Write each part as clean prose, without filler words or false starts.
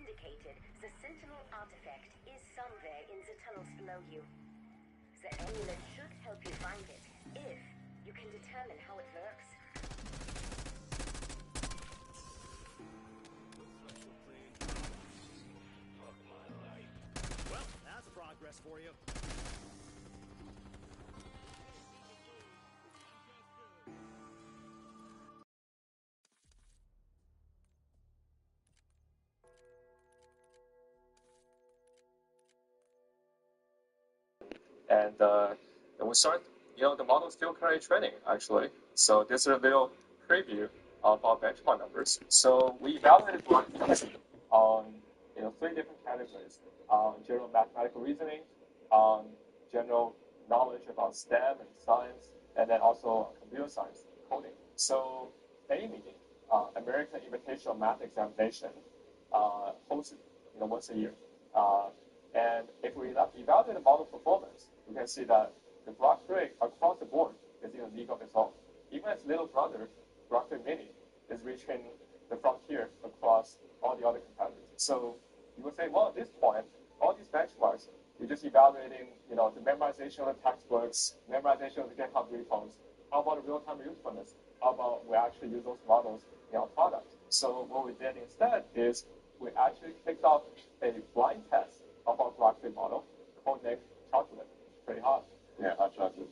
indicated, the Sentinel artifact is somewhere in the tunnels below you. The amulet should help you find it, if you can determine how it works. Well, that's progress for you. And we start, the model is still currently training, actually. So this is a little preview of our benchmark numbers. So we evaluated one on, 3 different categories: general mathematical reasoning, general knowledge about STEM and science, and then also computer science coding. So AIME, American Invitational Math Examination, hosted, once a year. And if we evaluate the model performance, you can see that the Grok 3 across the board is in a league of its own. Even its little brother, Grok 3 Mini, is reaching the frontier across all the other competitors. So you would say, well, at this point, all these benchmarks, you're just evaluating, the memorization of the textbooks, memorization of the GitHub repos. How about the real-time usefulness? How about we actually use those models in our product? So what we did instead is we actually kicked off a blind test of our Grok 3 model, codenamed Chocolate. Pretty hot. Yeah, hot chocolate.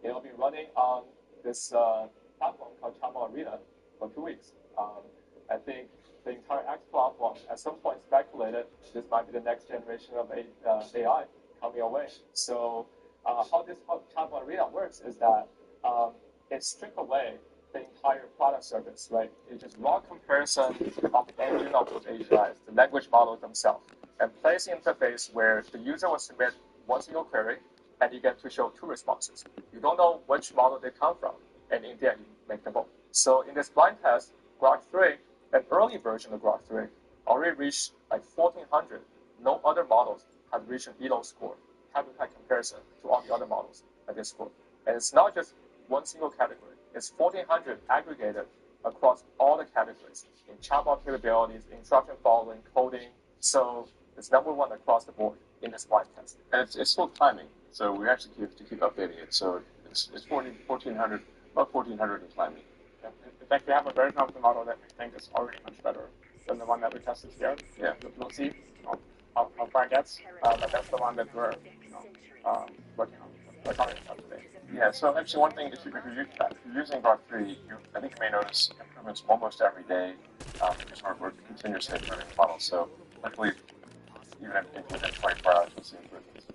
It'll be running on this platform called Chama Arena for 2 weeks. I think the entire X platform at some point speculated this might be the next generation of AI coming our way. So how this Chama Arena works is that it strips away the entire product service, right? It's just raw comparison of the engine of those APIs, the language models themselves, and place an interface where the user will submit one single query, and you get to show 2 responses. You don't know which model they come from, and in the end, you make them both. So in this blind test, Grok 3, an early version of Grok 3, already reached like 1,400. No other models have reached an ELO score, head-to-head comparison to all the other models at this score. And it's not just one single category. It's 1,400 aggregated across all the categories in chatbot capabilities, instruction following, coding. So it's #1 across the board in this blind test. And it's still climbing, so we actually have to keep updating it. So it's 1,400, about 1,400 and climbing. Yeah. In fact, we have a version of the model that we think is already much better than the one that we tested here. Yeah. We'll see how far it gets, but that's the one that we're working on. We're talking about today. Yeah, so actually one thing, if you're using Grok 3, I think you may notice improvements almost every day because we're continuously improving the model. So hopefully, even within 24 hours, you'll see improvements.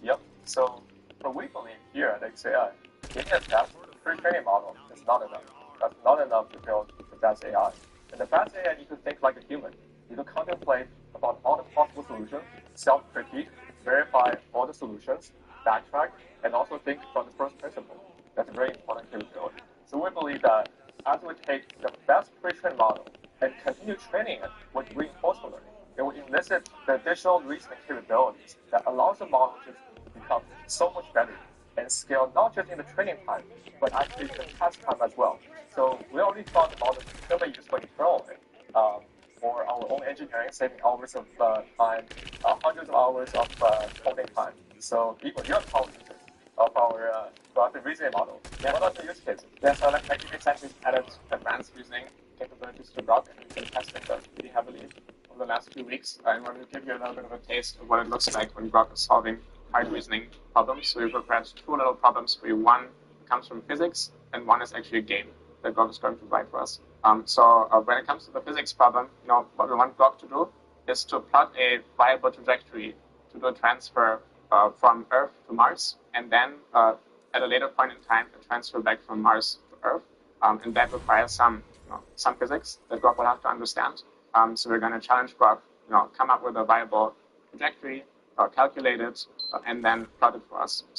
Yep. So what we believe here at XAI, getting a best pre-training model is not enough. That's not enough to build the best AI. And the best AI need to think like a human. You need to contemplate about all the possible solutions, self-critique, verify all the solutions, backtrack, and also think from the first principle. That's a very important capability. So we believe that as we take the best pre-trained model and continue training it with reinforcement learning, it will elicit the additional reasoning capabilities that allows the model to become so much better and scale not just in the training time, but actually the test time as well. So we already found the model can be useful internally for our own engineering, saving hours of time, hundreds of hours of coding time. So people, you're power users of our graphic reasoning model. What are the use cases? Yeah, so like DiviXX has added advanced reasoning capabilities to Grok, and we've been testing that pretty heavily over the last few weeks. I wanted to give you a little bit of a taste of what it looks like when Grok is solving hard reasoning problems. So we've prepared 2 little problems for you. One comes from physics, and one is actually a game that Grok is going to write for us. So when it comes to the physics problem, what we want Grok to do is to plot a viable trajectory to do a transfer from Earth to Mars, and then at a later point in time, a transfer back from Mars to Earth. And that requires some physics that Grok will have to understand. So we're going to challenge Grok, come up with a viable trajectory, calculate it, and then plot it for us. So